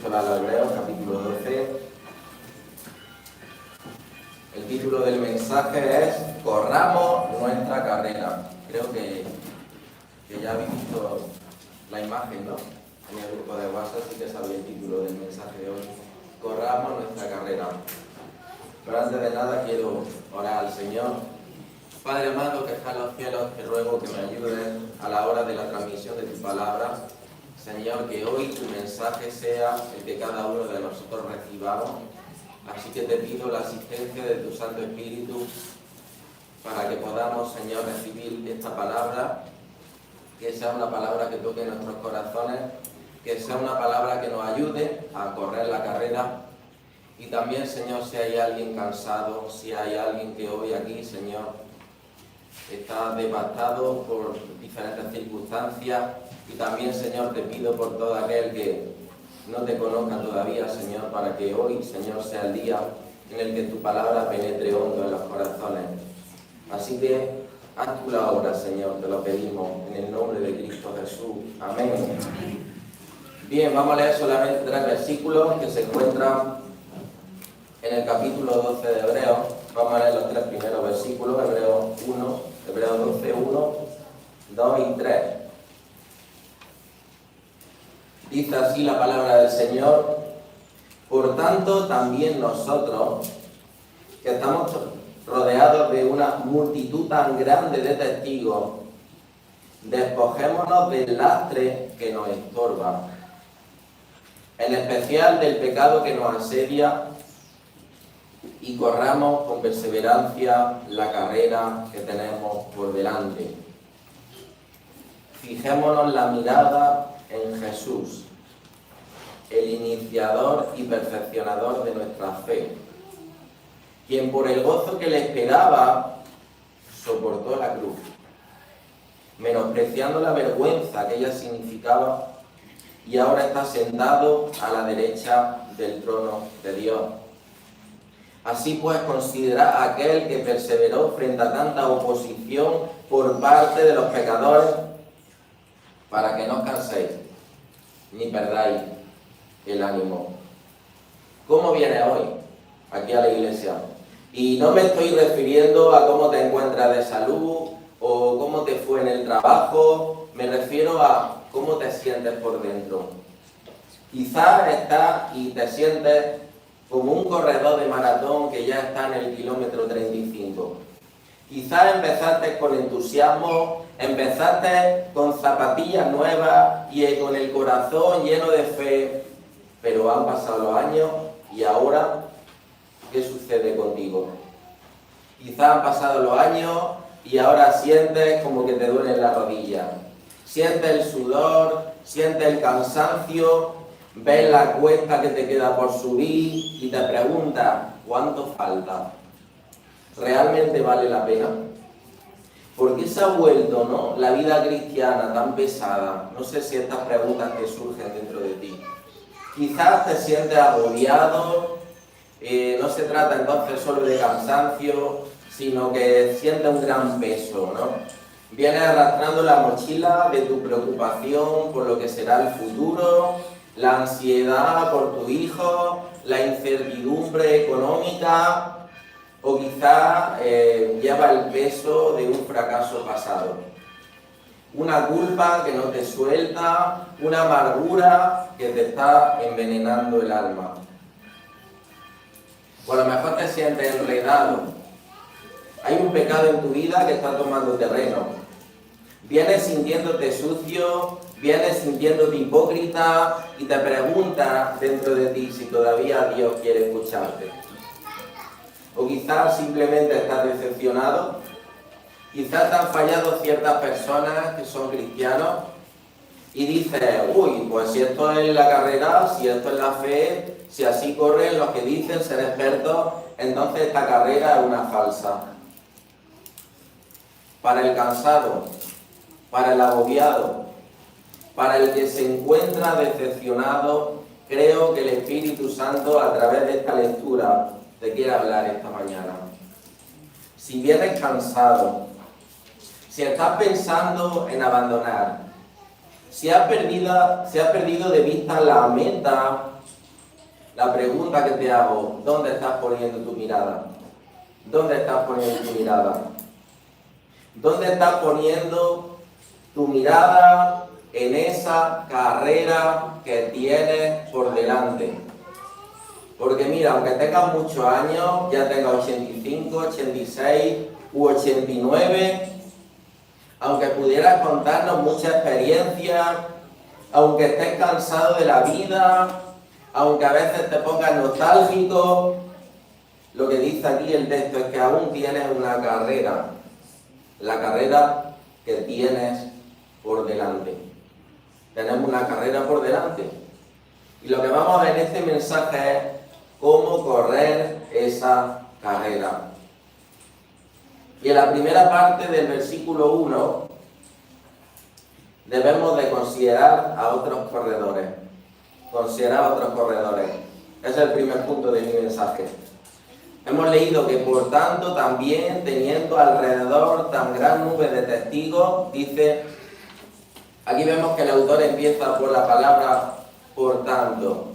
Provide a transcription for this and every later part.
Epístola a los Hebreos, capítulo 12. El título del mensaje es Corramos nuestra carrera. Creo que ya habéis visto la imagen, ¿no? En el grupo de WhatsApp sí que sabéis el título del mensaje de hoy. Corramos nuestra carrera. Pero antes de nada quiero orar al Señor. Padre amado que está en los cielos, te ruego que me ayudes a la hora de la transmisión de tu palabra. Señor, que hoy tu mensaje sea el que cada uno de nosotros recibamos. Así que te pido la asistencia de tu Santo Espíritu para que podamos, Señor, recibir esta palabra, que sea una palabra que toque nuestros corazones, que sea una palabra que nos ayude a correr la carrera. Y también, Señor, si hay alguien cansado, si hay alguien que hoy aquí, Señor, está devastado por diferentes circunstancias, y también, Señor, te pido por todo aquel que no te conozca todavía, Señor, para que hoy, Señor, sea el día en el que tu palabra penetre hondo en los corazones. Así que haz tú la obra, Señor, te lo pedimos en el nombre de Cristo Jesús. Amén. Bien, vamos a leer solamente 3 versículos que se encuentran en el capítulo 12 de Hebreos. Vamos a leer los 3 primeros versículos, Hebreos 12, 1, 2 y 3. Dice así la palabra del Señor: por tanto, también nosotros, que estamos rodeados de una multitud tan grande de testigos, despojémonos del lastre que nos estorba, en especial del pecado que nos asedia, y corramos con perseverancia la carrera que tenemos por delante. Fijémonos la mirada en Jesús, el iniciador y perfeccionador de nuestra fe, quien por el gozo que le esperaba soportó la cruz, menospreciando la vergüenza que ella significaba, y ahora está sentado a la derecha del trono de Dios. Así pues, considerad a aquel que perseveró frente a tanta oposición por parte de los pecadores, para que no os canséis ni perdáis el ánimo. ¿Cómo vienes hoy aquí a la iglesia? Y no me estoy refiriendo a cómo te encuentras de salud o cómo te fue en el trabajo, me refiero a cómo te sientes por dentro. Quizás estás y te sientes como un corredor de maratón que ya está en el kilómetro 35. Quizás empezaste con entusiasmo, empezaste con zapatillas nuevas y con el corazón lleno de fe, pero han pasado los años y ahora, ¿qué sucede contigo? Quizás han pasado los años y ahora sientes como que te duelen las rodillas. Sientes el sudor, sientes el cansancio, ves la cuesta que te queda por subir y te preguntas, ¿cuánto falta? ¿Realmente vale la pena? ¿Por qué se ha vuelto, no, la vida cristiana tan pesada? No sé si estas preguntas te surgen dentro de ti. Quizás te sientes agobiado, no se trata entonces solo de cansancio, sino que sientes un gran peso, ¿no? Vienes arrastrando la mochila de tu preocupación por lo que será el futuro, la ansiedad por tu hijo, la incertidumbre económica, o quizá lleva el peso de un fracaso pasado. Una culpa que no te suelta, una amargura que te está envenenando el alma. O a lo mejor te sientes enredado. Hay un pecado en tu vida que está tomando terreno. Vienes sintiéndote sucio, vienes sintiéndote hipócrita y te preguntas dentro de ti si todavía Dios quiere escucharte. O quizás simplemente estás decepcionado, quizás te han fallado ciertas personas que son cristianos y dices, uy, pues si esto es la carrera, si esto es la fe, si así corren los que dicen ser expertos, entonces esta carrera es una falsa. Para el cansado, para el agobiado, para el que se encuentra decepcionado, creo que el Espíritu Santo a través de esta lectura te quiere hablar esta mañana. Si vienes cansado, si estás pensando en abandonar, si has perdido de vista la meta La pregunta que te hago, ¿dónde estás poniendo tu mirada? ¿Dónde estás poniendo tu mirada? ¿Dónde estás poniendo tu mirada en esa carrera que tienes por delante? Porque mira, aunque tengas muchos años, ya tengas 85, 86 u 89, aunque pudieras contarnos mucha experiencia, aunque estés cansado de la vida, aunque a veces te pongas nostálgico, lo que dice aquí el texto es que aún tienes una carrera, la carrera que tienes por delante. Tenemos una carrera por delante. Y lo que vamos a ver en este mensaje es cómo correr esa carrera. Y en la primera parte del versículo 1 debemos de considerar a otros corredores. Considerar a otros corredores. Ese es el primer punto de mi mensaje. Hemos leído que por tanto también teniendo alrededor tan gran nube de testigos, dice, aquí vemos que el autor empieza por la palabra por tanto.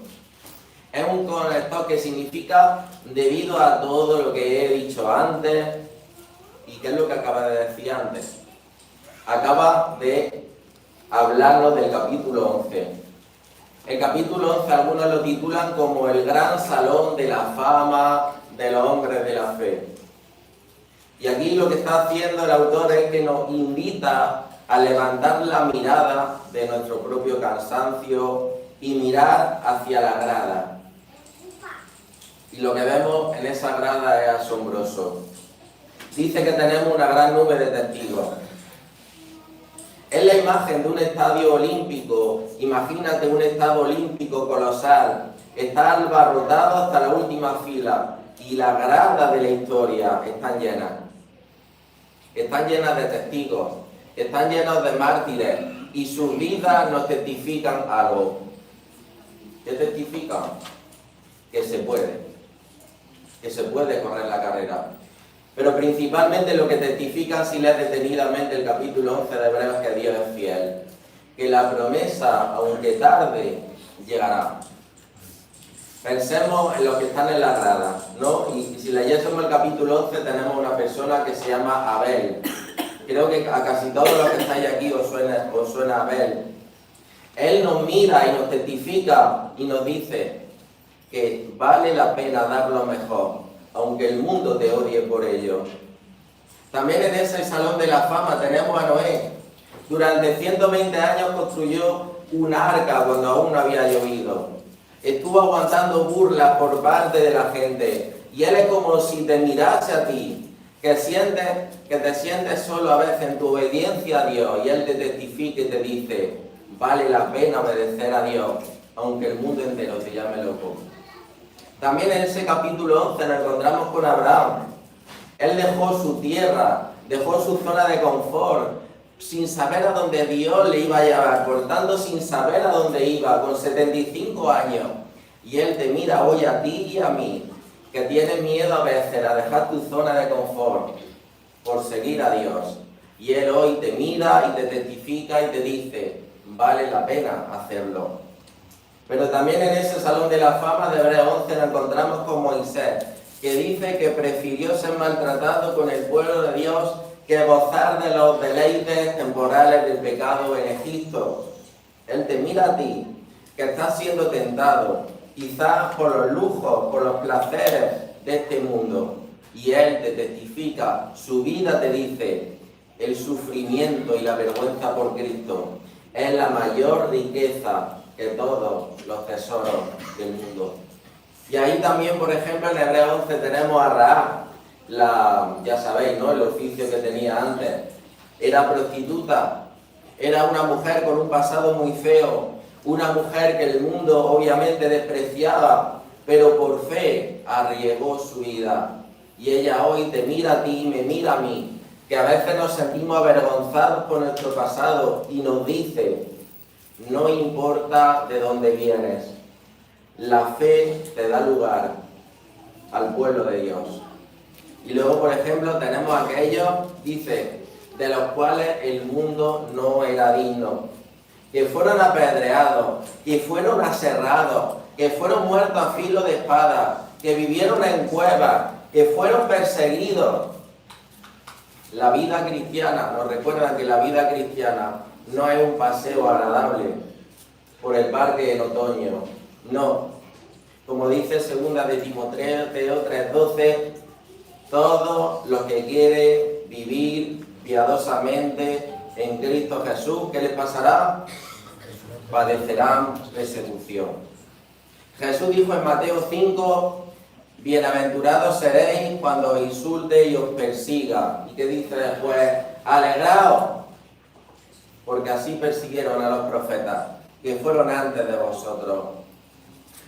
Es un conector que significa debido a todo lo que he dicho antes. ¿Y qué es lo que acaba de decir antes? Acaba de hablarnos del capítulo 11. El capítulo 11 algunos lo titulan como el gran salón de la fama de los hombres de la fe. Y aquí lo que está haciendo el autor es que nos invita a levantar la mirada de nuestro propio cansancio y mirar hacia la grada. Y lo que vemos en esa grada es asombroso. Dice que tenemos una gran nube de testigos. Es la imagen de un estadio olímpico. Imagínate un estadio olímpico colosal. Está abarrotado hasta la última fila. Y las gradas de la historia están llenas. Están llenas de testigos. Están llenos de mártires. Y sus vidas nos testifican algo. ¿Qué testifican? Que se puede. Que se puede correr la carrera. Pero principalmente lo que testifican, si lees detenidamente el capítulo 11 de Hebreos, que Dios es fiel. Que la promesa, aunque tarde, llegará. Pensemos en los que están en la grada, ¿no? Y si leyésemos el capítulo 11, tenemos una persona que se llama Abel. Creo que a casi todos los que estáis aquí os suena Abel. Él nos mira y nos testifica y nos dice que vale la pena dar lo mejor, aunque el mundo te odie por ello. También en ese salón de la fama tenemos a Noé. Durante 120 años construyó un arca cuando aún no había llovido. Estuvo aguantando burlas por parte de la gente. Y él es como si te mirase a ti, que te sientes solo a veces en tu obediencia a Dios. Y él te testifica y te dice, vale la pena obedecer a Dios, aunque el mundo entero te llame loco. También en ese capítulo 11 nos encontramos con Abraham. Él dejó su tierra, dejó su zona de confort, sin saber a dónde Dios le iba a llevar, por tanto sin saber a dónde iba, con 75 años. Y Él te mira hoy a ti y a mí, que tienes miedo a veces a dejar tu zona de confort por seguir a Dios. Y Él hoy te mira y te testifica y te dice, vale la pena hacerlo. Pero también en ese salón de la fama de Hebreos 11 nos encontramos con Moisés, que dice que prefirió ser maltratado con el pueblo de Dios que gozar de los deleites temporales del pecado en Egipto. Él te mira a ti, que estás siendo tentado, quizás por los lujos, por los placeres de este mundo. Y Él te testifica, su vida te dice, el sufrimiento y la vergüenza por Cristo es la mayor riqueza que todos los tesoros del mundo. Y ahí también, por ejemplo, en Hebreos 11 tenemos a Rahab. Ya sabéis, ¿no? El oficio que tenía antes. Era prostituta, era una mujer con un pasado muy feo, una mujer que el mundo obviamente despreciaba, pero por fe arriesgó su vida. Y ella hoy te mira a ti y me mira a mí, que a veces nos sentimos avergonzados por nuestro pasado y nos dice, no importa de dónde vienes, la fe te da lugar al pueblo de Dios. Y luego, por ejemplo, tenemos aquellos, dice, de los cuales el mundo no era digno, que fueron apedreados, que fueron aserrados, que fueron muertos a filo de espada, que vivieron en cuevas, que fueron perseguidos. La vida cristiana, nos recuerdan que la vida cristiana no es un paseo agradable por el parque en otoño, no. Como dice 2 de Timoteo 3:12, todo lo que quiere vivir piadosamente en Cristo Jesús, ¿qué les pasará? Padecerán persecución. Jesús dijo en Mateo 5, bienaventurados seréis cuando os insulte y os persiga. ¿Y qué dice después? Alegraos, porque así persiguieron a los profetas, que fueron antes de vosotros.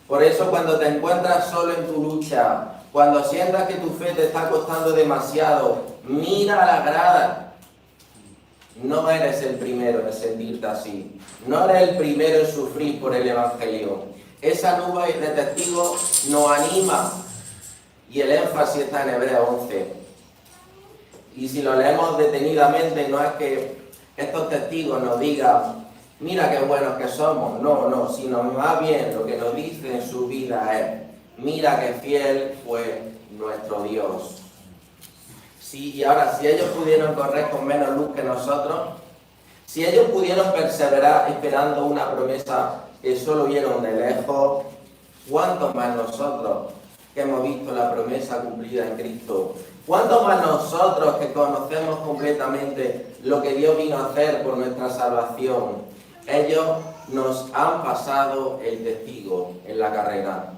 Por eso cuando te encuentras solo en tu lucha, cuando sientas que tu fe te está costando demasiado, mira a la grada. No eres el primero en sentirte así. No eres el primero en sufrir por el Evangelio. Esa nube de testigos nos anima. Y el énfasis está en Hebreos 11. Y si lo leemos detenidamente, no es que estos testigos nos digan, mira qué buenos que somos, no, sino más bien lo que nos dice en su vida es, mira qué fiel fue nuestro Dios. Sí, y ahora, si ellos pudieron correr con menos luz que nosotros, si ellos pudieron perseverar esperando una promesa que solo vieron de lejos, ¿cuánto más nosotros que hemos visto la promesa cumplida en Cristo? ¿Cuánto más nosotros que conocemos completamente lo que Dios vino a hacer por nuestra salvación? Ellos nos han pasado el testigo en la carrera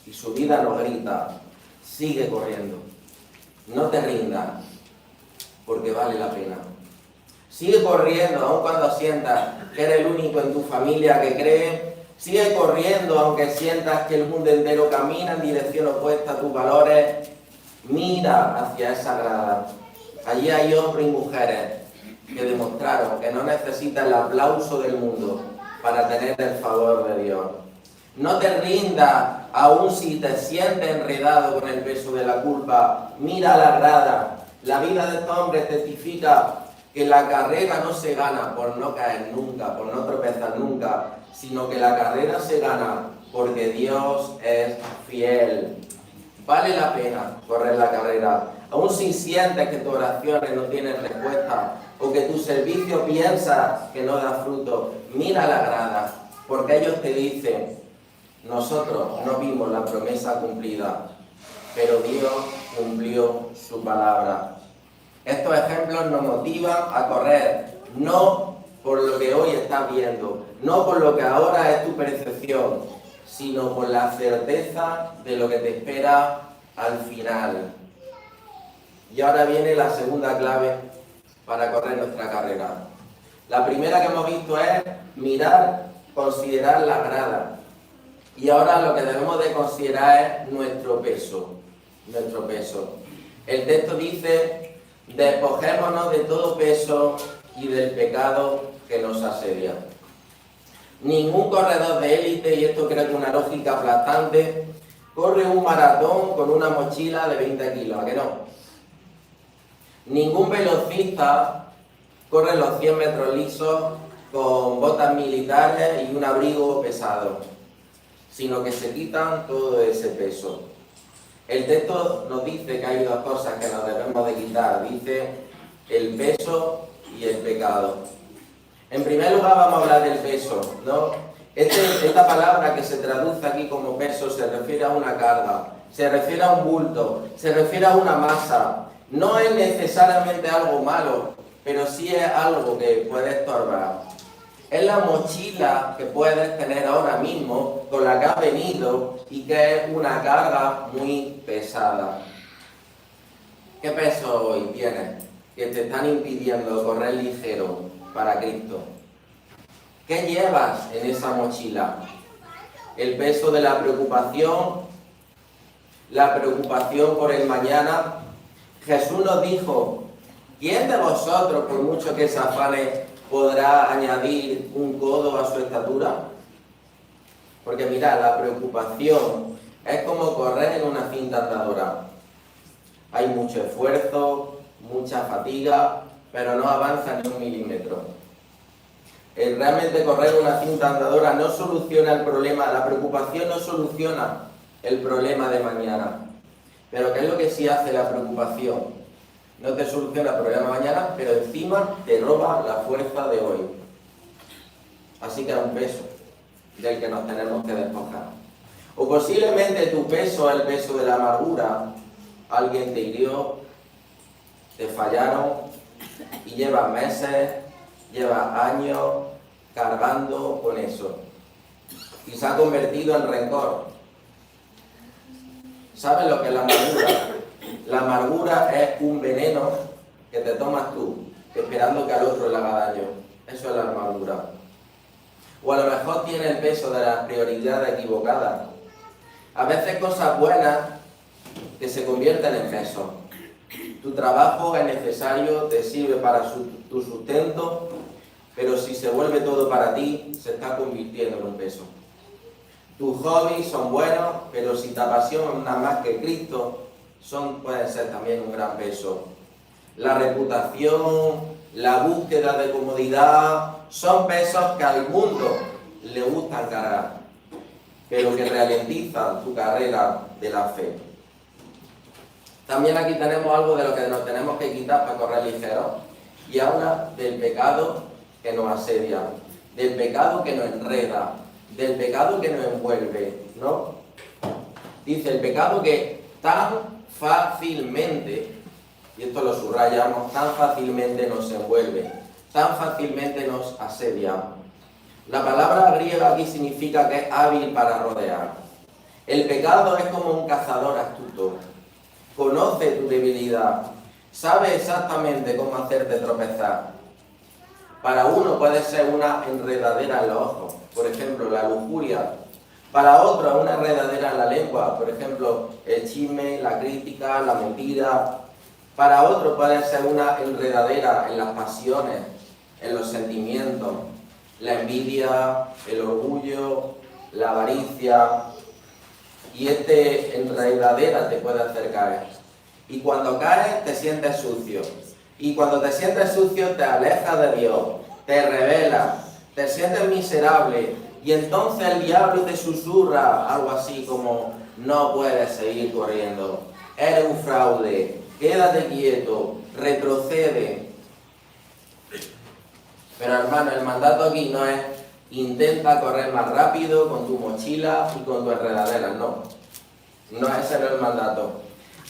y su vida nos grita, sigue corriendo, no te rindas, porque vale la pena. Sigue corriendo, aun cuando sientas que eres el único en tu familia que cree. Sigue corriendo, aunque sientas que el mundo entero camina en dirección opuesta a tus valores. Mira hacia esa grada. Allí hay hombres y mujeres que demostraron que no necesitan el aplauso del mundo para tener el favor de Dios. No te rindas, aun si te sientes enredado con el peso de la culpa. Mira a la grada. La vida de estos hombres testifica que la carrera no se gana por no caer nunca, por no tropezar nunca, sino que la carrera se gana porque Dios es fiel. Vale la pena correr la carrera, aun si sientes que tus oraciones no tienen respuesta o que tu servicio piensas que no da fruto. Mira la grada, porque ellos te dicen, nosotros no vimos la promesa cumplida, pero Dios cumplió su palabra. Estos ejemplos nos motivan a correr, no por lo que hoy estás viendo, no por lo que ahora es tu percepción, sino por la certeza de lo que te espera al final. Y ahora viene la segunda clave para correr nuestra carrera. La primera que hemos visto es mirar, considerar la grada. Y ahora lo que debemos de considerar es nuestro peso. Nuestro peso. El texto dice, despojémonos de todo peso y del pecado que nos asedia. Ningún corredor de élite, y esto creo que es una lógica aplastante, corre un maratón con una mochila de 20 kilos, ¿a que no? Ningún velocista corre los 100 metros lisos con botas militares y un abrigo pesado, sino que se quitan todo ese peso. El texto nos dice que hay dos cosas que nos debemos de quitar, dice el peso y el pecado. En primer lugar vamos a hablar del peso, ¿no? Esta palabra que se traduce aquí como peso se refiere a una carga, se refiere a un bulto, se refiere a una masa. No es necesariamente algo malo, pero sí es algo que puede estorbar. Es la mochila que puedes tener ahora mismo, con la que has venido y que es una carga muy pesada. ¿Qué peso hoy tienes que te están impidiendo correr ligero para Cristo? ¿Qué llevas en esa mochila? El peso de la preocupación por el mañana. Jesús nos dijo, ¿quién de vosotros, por mucho que se afane, podrá añadir un codo a su estatura? Porque mirad, la preocupación es como correr en una cinta andadora. Hay mucho esfuerzo, mucha fatiga, pero no avanza ni un milímetro. El realmente correr una cinta andadora no soluciona el problema, la preocupación no soluciona el problema de mañana. Pero ¿qué es lo que sí hace la preocupación? No te soluciona el problema de mañana, pero encima te roba la fuerza de hoy. Así que es un peso del que nos tenemos que despojar. O posiblemente tu peso es el peso de la amargura. Alguien te hirió, te fallaron y llevas meses, llevas años cargando con eso. Y se ha convertido en rencor. ¿Sabes lo que es la amargura? La amargura es un veneno que te tomas tú, esperando que al otro le haga daño. Eso es la amargura. O a lo mejor tiene el peso de las prioridades equivocadas. A veces cosas buenas que se convierten en peso. Tu trabajo es necesario, te sirve para tu sustento, pero si se vuelve todo para ti, se está convirtiendo en un peso. Tus hobbies son buenos, pero si te apasiona más que Cristo, pueden ser también un gran peso. La reputación, la búsqueda de comodidad, son pesos que al mundo le gustan cargar, pero que ralentizan tu carrera de la fe. También aquí tenemos algo de lo que nos tenemos que quitar para correr ligero, y habla del pecado que nos asedia, del pecado que nos enreda, del pecado que nos envuelve, ¿no? Dice el pecado que tan fácilmente, y esto lo subrayamos, tan fácilmente nos envuelve, tan fácilmente nos asedia. La palabra griega aquí significa que es hábil para rodear. El pecado es como un cazador astuto. Conoce tu debilidad, sabe exactamente cómo hacerte tropezar. Para uno puede ser una enredadera en los ojos, por ejemplo, la lujuria. Para otro, una enredadera en la lengua, por ejemplo, el chisme, la crítica, la mentira. Para otro puede ser una enredadera en las pasiones, en los sentimientos, la envidia, el orgullo, la avaricia. Y enredadera te puede hacer caer. Y cuando caes, te sientes sucio. Y cuando te sientes sucio, te alejas de Dios, te rebelas, te sientes miserable. Y entonces el diablo te susurra algo así como: no puedes seguir corriendo, eres un fraude, quédate quieto, retrocede. Pero hermano, el mandato aquí no es intenta correr más rápido con tu mochila y con tu enredadera, no. No, ese no es el mandato.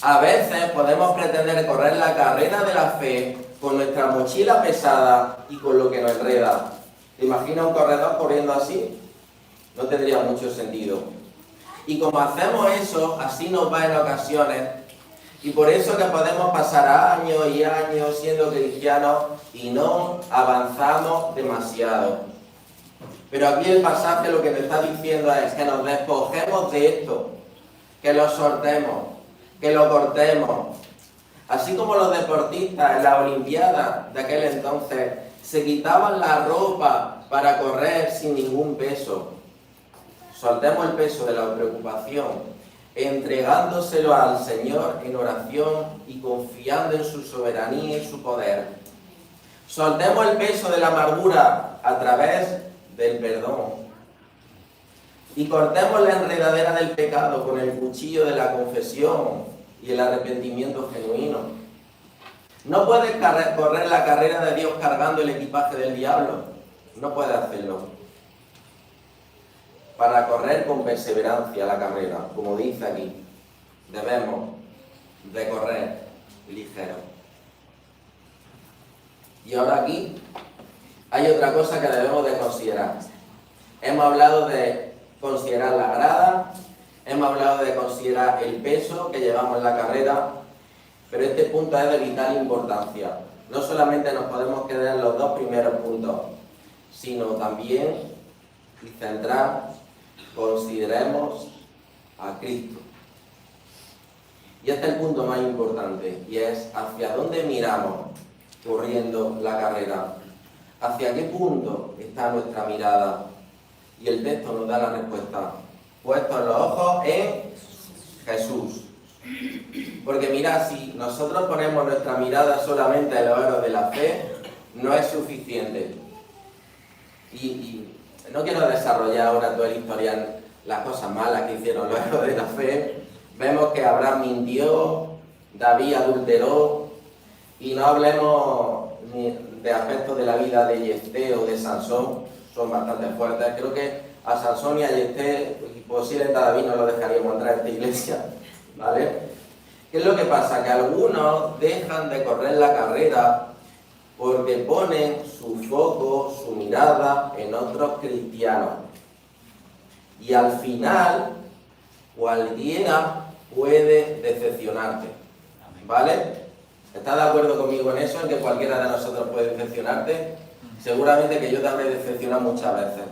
A veces podemos pretender correr la carrera de la fe con nuestra mochila pesada y con lo que nos enreda. ¿Te imaginas un corredor corriendo así? No tendría mucho sentido. Y como hacemos eso, así nos va en ocasiones. Y por eso que podemos pasar años y años siendo cristianos y no avanzamos demasiado. Pero aquí el pasaje lo que nos está diciendo es que nos despojemos de esto, que lo soltemos, que lo cortemos. Así como los deportistas en la Olimpiada de aquel entonces se quitaban la ropa para correr sin ningún peso. Soltemos el peso de la preocupación, entregándoselo al Señor en oración y confiando en su soberanía y su poder. Soltemos el peso de la amargura a través del perdón. Y cortemos la enredadera del pecado con el cuchillo de la confesión y el arrepentimiento genuino. No puedes correr la carrera de Dios cargando el equipaje del diablo. No puedes hacerlo. Para correr con perseverancia la carrera, como dice aquí, debemos de correr ligero. Y ahora aquí hay otra cosa que debemos de considerar. Hemos hablado de considerar la grada, hemos hablado de considerar el peso que llevamos en la carrera, pero este punto es de vital importancia. No solamente nos podemos quedar en los dos primeros puntos, sino también y centrar, consideremos a Cristo. Y este es el punto más importante, y es hacia dónde miramos corriendo la carrera. ¿Hacia qué punto está nuestra mirada? Y el texto nos da la respuesta. Puestos los ojos en Jesús. Porque mirad, si nosotros ponemos nuestra mirada solamente en los ojos de la fe, no es suficiente. Y no quiero desarrollar ahora todo el historial, las cosas malas que hicieron los héroes de la fe. Vemos que Abraham mintió, David adulteró, y no hablemos ni de aspectos de la vida de Yefté o de Sansón, son bastante fuertes. Creo que a Sansón y a Yefté, posiblemente a David no lo dejaríamos entrar a esta iglesia, ¿vale? ¿Qué es lo que pasa? Que algunos dejan de correr la carrera porque ponen su foco, su mirada en otros cristianos. Y al final, cualquiera puede decepcionarte, ¿vale? ¿Estás de acuerdo conmigo en eso, en que cualquiera de nosotros puede decepcionarte? Seguramente que yo te habré decepcionado muchas veces.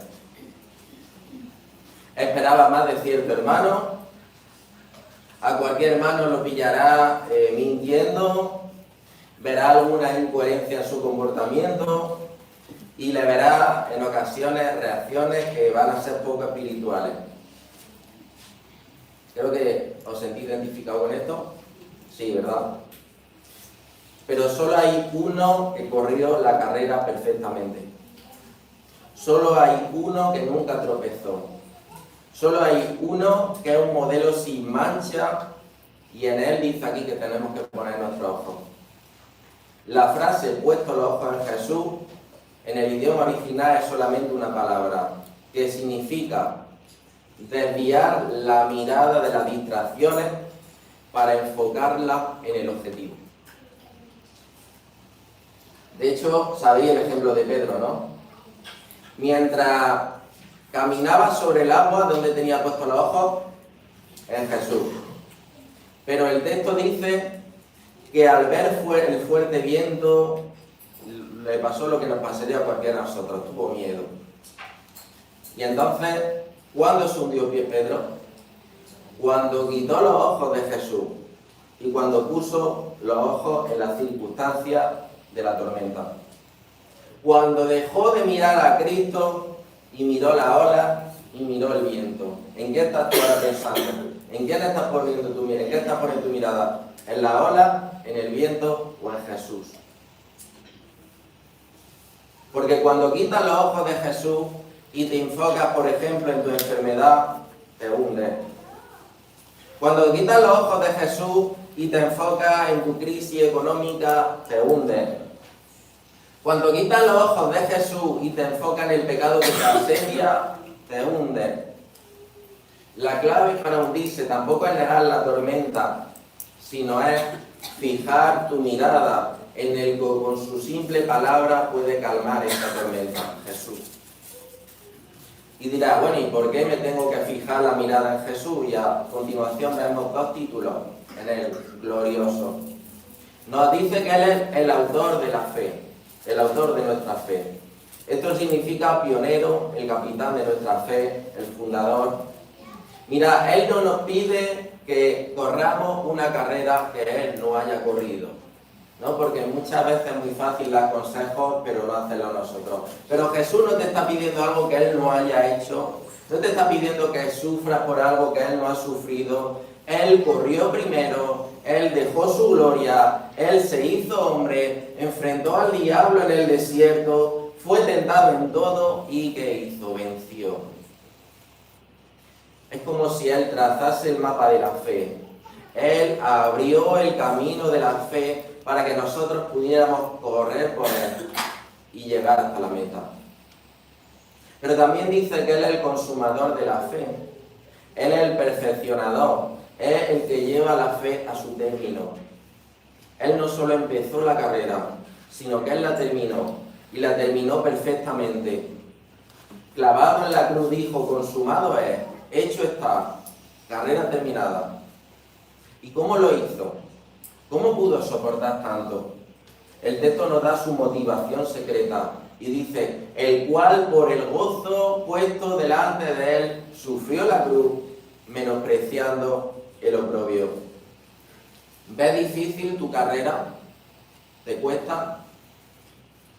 Esperaba más de cierto hermano, a cualquier hermano lo pillará mintiendo, verá alguna incoherencia en su comportamiento y le verá en ocasiones reacciones que van a ser poco espirituales. Creo que os sentís identificados con esto. Sí, ¿verdad? Pero solo hay uno que corrió la carrera perfectamente. Solo hay uno que nunca tropezó. Solo hay uno que es un modelo sin mancha y en él dice aquí que tenemos que poner nuestros ojos. La frase puesto los ojos en Jesús en el idioma original es solamente una palabra que significa desviar la mirada de las distracciones para enfocarla en el objetivo. De hecho, sabéis el ejemplo de Pedro, ¿no? Mientras caminaba sobre el agua, ¿dónde tenía puestos los ojos? En Jesús. Pero el texto dice que al ver el fuerte viento, le pasó lo que nos pasaría a cualquiera de nosotros, tuvo miedo. Y entonces, ¿cuándo se hundió Pedro? Cuando quitó los ojos de Jesús y cuando puso los ojos en las circunstancias de la tormenta. Cuando dejó de mirar a Cristo y miró la ola y miró el viento. ¿En qué estás tú ahora pensando? ¿En quién estás poniendo tu mirada? ¿En qué estás poniendo tu mirada? ¿En la ola, en el viento o en Jesús? Porque cuando quitas los ojos de Jesús y te enfocas, por ejemplo, en tu enfermedad, te hundes. Cuando quitas los ojos de Jesús y te enfocas en tu crisis económica, te hundes. Cuando quitas los ojos de Jesús y te enfocas en el pecado que te asedia, te hundes. La clave para hundirse tampoco es negar la tormenta, sino es fijar tu mirada en el que con su simple palabra puede calmar esta tormenta, Jesús. Y dirás, bueno, ¿y por qué me tengo que fijar la mirada en Jesús? Y a continuación vemos dos títulos en el glorioso. Nos dice que Él es el autor de la fe, el autor de nuestra fe. Esto significa pionero, el capitán de nuestra fe, el fundador. Mira, Él no nos pide que corramos una carrera que Él no haya corrido, ¿no? Porque muchas veces es muy fácil dar consejos, pero no hacerlo nosotros. Pero Jesús no te está pidiendo algo que Él no haya hecho, no te está pidiendo que sufras por algo que Él no ha sufrido. Él corrió primero, Él dejó su gloria, Él se hizo hombre, enfrentó al diablo en el desierto, fue tentado en todo y ¿qué hizo? Venció. Es como si Él trazase el mapa de la fe. Él abrió el camino de la fe para que nosotros pudiéramos correr por Él y llegar hasta la meta. Pero también dice que Él es el consumador de la fe. Él es el perfeccionador. Es el que lleva la fe a su término. Él no solo empezó la carrera, sino que Él la terminó. Y la terminó perfectamente. Clavado en la cruz dijo, consumado es, hecho está, carrera terminada. ¿Y cómo lo hizo? ¿Cómo pudo soportar tanto? El texto nos da su motivación secreta y dice, el cual por el gozo puesto delante de él sufrió la cruz, menospreciando el oprobio. ¿Ves difícil tu carrera? ¿Te cuesta?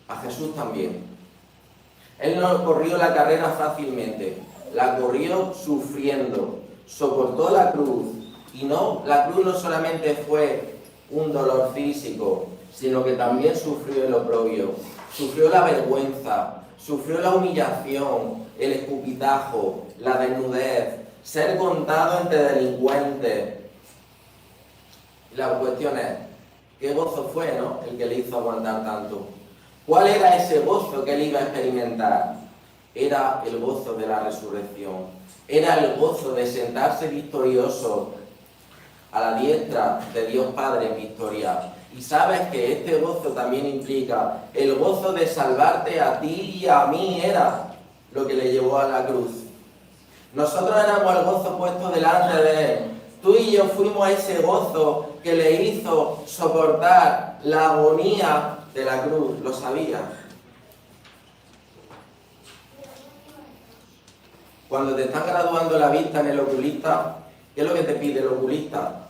A Jesús también. Él no corrió la carrera fácilmente, la corrió sufriendo, soportó la cruz. Y no, la cruz no solamente fue un dolor físico, sino que también sufrió el oprobio, sufrió la vergüenza, sufrió la humillación, el escupitajo, la desnudez, ser contado entre delincuentes. Y la cuestión es, ¿qué gozo fue, no?, el que le hizo aguantar tanto? ¿Cuál era ese gozo que él iba a experimentar? Era el gozo de la resurrección. Era el gozo de sentarse victorioso a la diestra de Dios Padre en victoria. Y sabes que este gozo también implica el gozo de salvarte a ti y a mí, era lo que le llevó a la cruz. Nosotros éramos el gozo puesto delante de Él. Tú y yo fuimos ese gozo que le hizo soportar la agonía de la cruz. ¿Lo sabías? Cuando te están graduando la vista en el oculista, ¿qué es lo que te pide el oculista?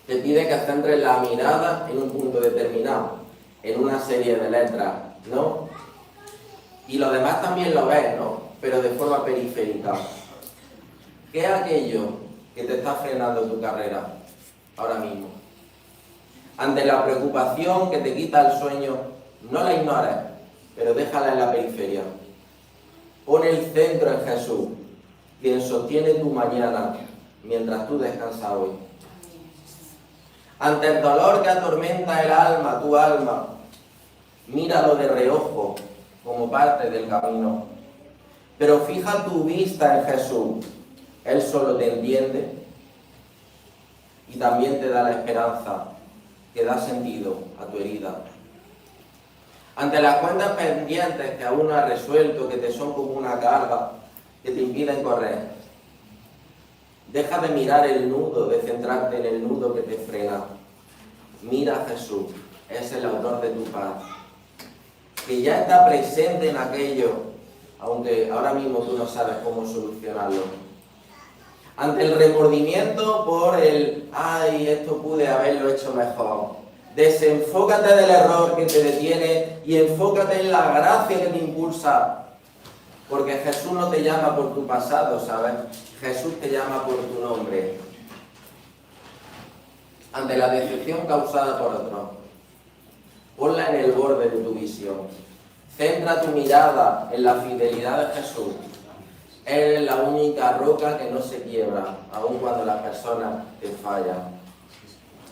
Te pide que centres la mirada en un punto determinado, en una serie de letras, ¿no? Y lo demás también lo ves, ¿no? Pero de forma periférica. ¿Qué es aquello que te está frenando tu carrera ahora mismo? Ante la preocupación que te quita el sueño, no la ignores, pero déjala en la periferia. Pon el centro en Jesús, quien sostiene tu mañana mientras tú descansas hoy. Ante el dolor que atormenta el alma, tu alma, míralo de reojo como parte del camino. Pero fija tu vista en Jesús. Él solo te entiende y también te da la esperanza que da sentido a tu herida. Ante las cuentas pendientes que aún no has resuelto, que te son como una carga, que te impiden correr, deja de mirar el nudo, de centrarte en el nudo que te frena. Mira a Jesús, es el autor de tu paz, que ya está presente en aquello, aunque ahora mismo tú no sabes cómo solucionarlo. Ante el remordimiento por el, ay, esto pude haberlo hecho mejor, desenfócate del error que te detiene y enfócate en la gracia que te impulsa. Porque Jesús no te llama por tu pasado, ¿sabes? Jesús te llama por tu nombre. Ante la decepción causada por otros, ponla en el borde de tu visión. Centra tu mirada en la fidelidad de Jesús. Él es la única roca que no se quiebra, aun cuando las personas te fallan.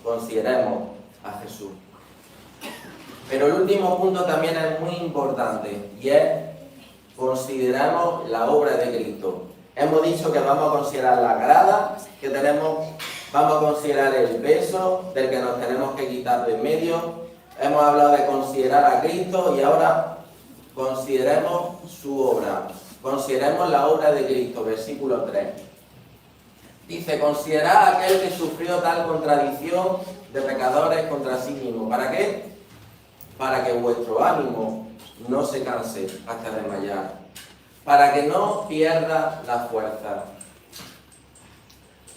Consideremos a Jesús. Pero el último punto también es muy importante, y es consideramos la obra de Cristo. Hemos dicho que vamos a considerar la grada que tenemos, vamos a considerar el peso del que nos tenemos que quitar de en medio. Hemos hablado de considerar a Cristo y ahora consideremos su obra. Consideremos la obra de Cristo, versículo 3. Dice, considerad a aquel que sufrió tal contradicción de pecadores contra sí mismo. ¿Para qué? Para que vuestro ánimo no se canse hasta desmayar. Para que no pierda la fuerza.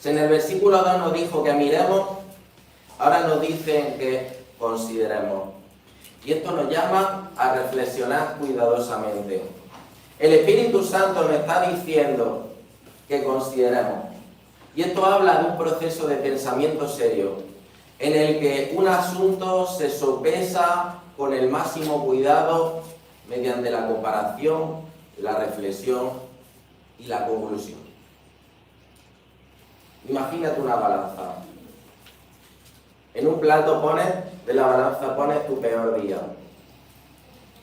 Si en el versículo 2 nos dijo que miremos, ahora nos dicen que consideremos. Y esto nos llama a reflexionar cuidadosamente. El Espíritu Santo nos está diciendo que consideremos. Y esto habla de un proceso de pensamiento serio, en el que un asunto se sopesa con el máximo cuidado mediante la comparación, la reflexión y la conclusión. Imagínate una balanza. En un plato de la balanza pones tu peor día.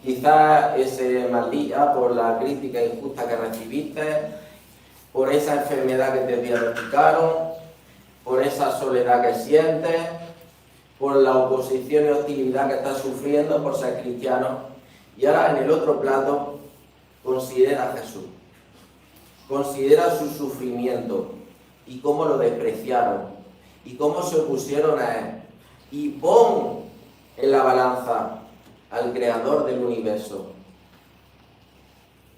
Quizás ese mal día por la crítica injusta que recibiste, por esa enfermedad que te diagnosticaron, por esa soledad que sientes, por la oposición y hostilidad que estás sufriendo por ser cristiano. Y ahora en el otro plato, considera a Jesús. Considera su sufrimiento y cómo lo despreciaron y cómo se opusieron a Él. Y pon en la balanza al Creador del universo.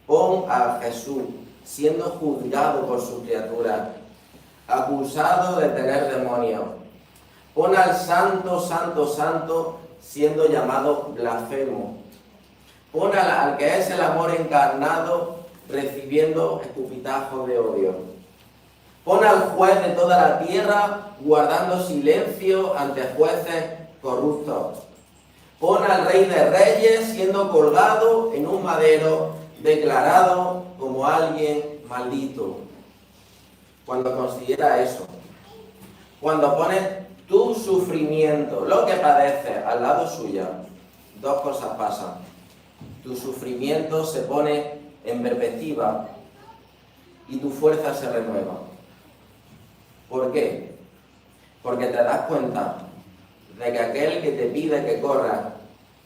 Pon a Jesús siendo juzgado por sus criaturas, acusado de tener demonios. Pon al Santo, Santo, Santo siendo llamado blasfemo. Pon al que es el amor encarnado recibiendo escupitajos de odio. Pon al juez de toda la tierra guardando silencio ante jueces corruptos. Pon al Rey de Reyes siendo colgado en un madero declarado como alguien maldito. Cuando considera eso, cuando pones tu sufrimiento, lo que padeces, al lado suya, dos cosas pasan. Tu sufrimiento se pone en perspectiva y tu fuerza se renueva. ¿Por qué? Porque te das cuenta de que aquel que te pide que corras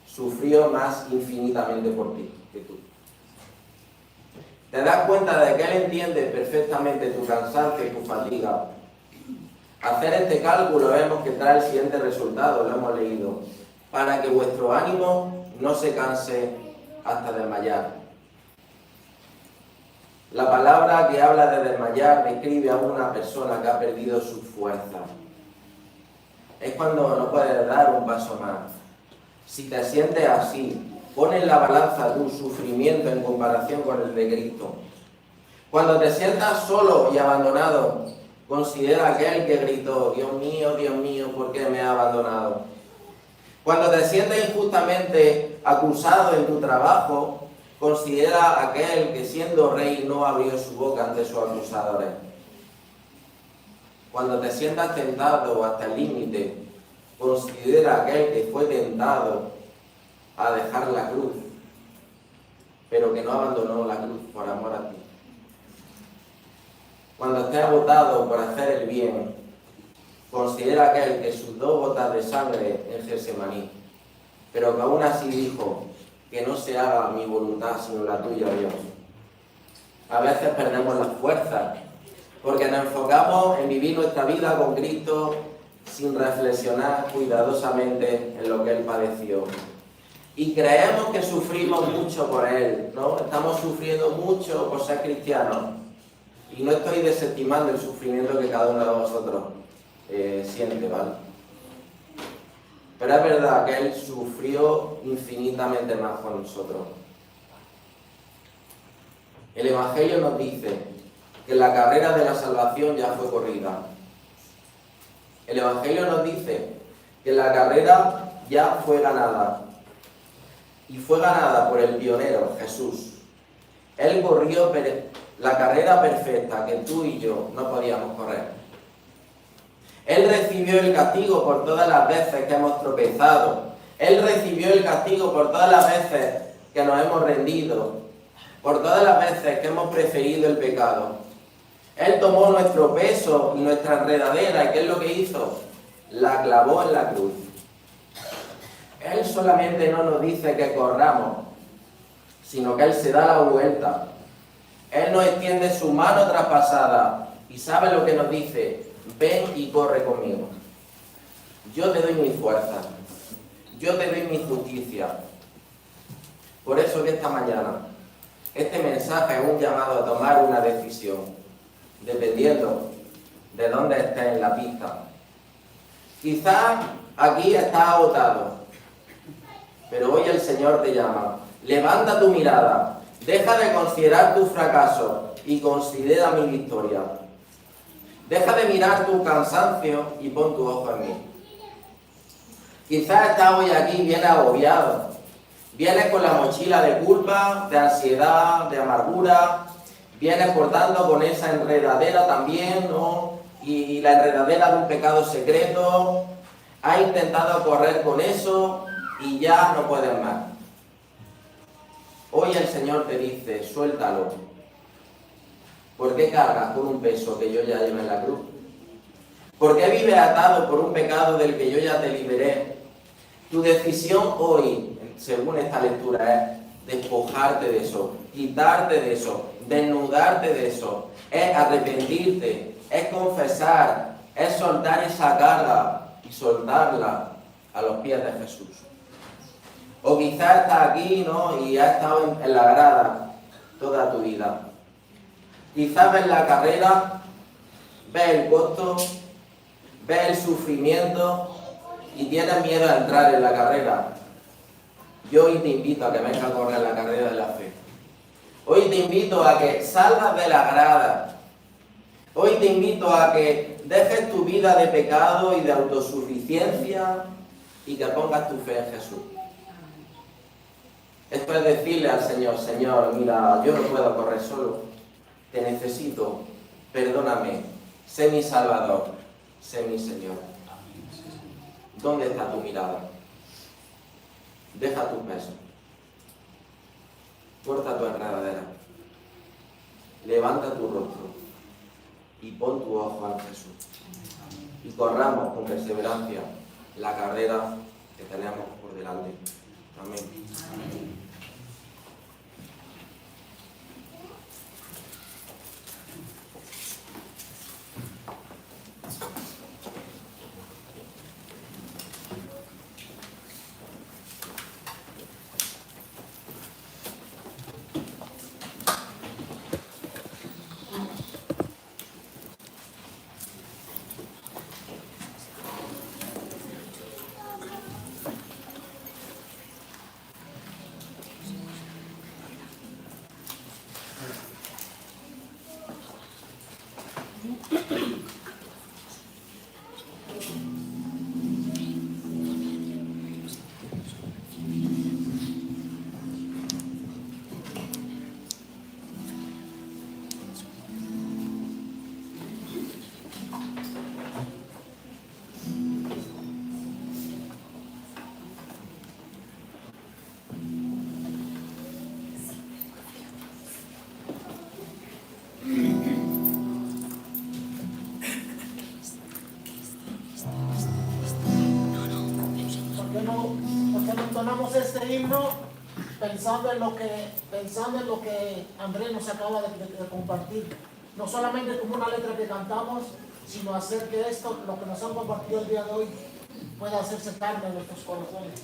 sufrió más infinitamente por ti que tú. Te das cuenta de que Él entiende perfectamente tu cansancio y tu fatiga. Hacer este cálculo vemos que trae el siguiente resultado, lo hemos leído, para que vuestro ánimo no se canse hasta desmayar. La palabra que habla de desmayar describe a una persona que ha perdido su fuerza. Es cuando no puedes dar un paso más. Si te sientes así, pon en la balanza tu sufrimiento en comparación con el de Cristo. Cuando te sientas solo y abandonado, considera aquel que gritó, Dios mío, ¿por qué me has abandonado? Cuando te sientes injustamente acusado en tu trabajo, considera aquel que siendo rey no abrió su boca ante sus acusadores. Cuando te sientas tentado hasta el límite, considera aquel que fue tentado a dejar la cruz, pero que no abandonó la cruz por amor a ti. Cuando estés agotado por hacer el bien, considera aquel que sudó gotas de sangre en Getsemaní, pero que aún así dijo, que no se haga mi voluntad sino la tuya, Dios. A veces perdemos las fuerzas, porque nos enfocamos en vivir nuestra vida con Cristo sin reflexionar cuidadosamente en lo que Él padeció. Y creemos que sufrimos mucho por Él, ¿no? Estamos sufriendo mucho por ser cristianos. Y no estoy desestimando el sufrimiento que cada uno de vosotros siente, ¿vale? Pero es verdad que Él sufrió infinitamente más por nosotros. El Evangelio nos dice que la carrera de la salvación ya fue corrida. El Evangelio nos dice que la carrera ya fue ganada. Y fue ganada por el pionero, Jesús. Él corrió la carrera perfecta que tú y yo no podíamos correr. Él recibió el castigo por todas las veces que hemos tropezado. Él recibió el castigo por todas las veces que nos hemos rendido. Por todas las veces que hemos preferido el pecado. Él tomó nuestro peso y nuestra enredadera, ¿y qué es lo que hizo? La clavó en la cruz. Él solamente no nos dice que corramos, sino que Él se da la vuelta. Él nos extiende su mano traspasada y sabe lo que nos dice, ven y corre conmigo. Yo te doy mi fuerza, yo te doy mi justicia. Por eso que esta mañana, este mensaje es un llamado a tomar una decisión, dependiendo de dónde estés en la pista. Quizás aquí estás agotado, pero hoy el Señor te llama. Levanta tu mirada, deja de considerar tu fracaso y considera mi victoria. Deja de mirar tu cansancio y pon tu ojo en mí. Quizás estás hoy aquí bien agobiado. Vienes con la mochila de culpa, de ansiedad, de amargura. Vienes portando con esa enredadera también, ¿no? Y la enredadera de un pecado secreto. Has intentado correr con eso y ya no puedes más. Hoy el Señor te dice, suéltalo. ¿Por qué cargas con un peso que yo ya llevo en la cruz? ¿Por qué vives atado por un pecado del que yo ya te liberé? Tu decisión hoy, según esta lectura, es despojarte de eso, quitarte de eso, desnudarte de eso. Es arrepentirte, es confesar, es soltar esa carga y soltarla a los pies de Jesús. O quizás estás aquí, ¿no? Y has estado en la grada toda tu vida. Quizás ves la carrera, ves el costo, ves el sufrimiento y tienes miedo a entrar en la carrera. Yo hoy te invito a que vengas a correr la carrera de la fe. Hoy te invito a que salgas de la grada. Hoy te invito a que dejes tu vida de pecado y de autosuficiencia y que pongas tu fe en Jesús. Esto es decirle al Señor, Señor, mira, yo no puedo correr solo, te necesito, perdóname, sé mi Salvador, sé mi Señor. ¿Dónde está tu mirada? Deja tus pesos, corta tu enredadera, levanta tu rostro y pon tu ojo en Jesús. Y corramos con perseverancia la carrera que tenemos por delante. Amén. Amén. ¿Por qué no entonamos este himno pensando en lo que Andrés nos acaba de compartir? No solamente como una letra que cantamos, sino hacer que esto, lo que nos han compartido el día de hoy, pueda hacerse carne en nuestros corazones.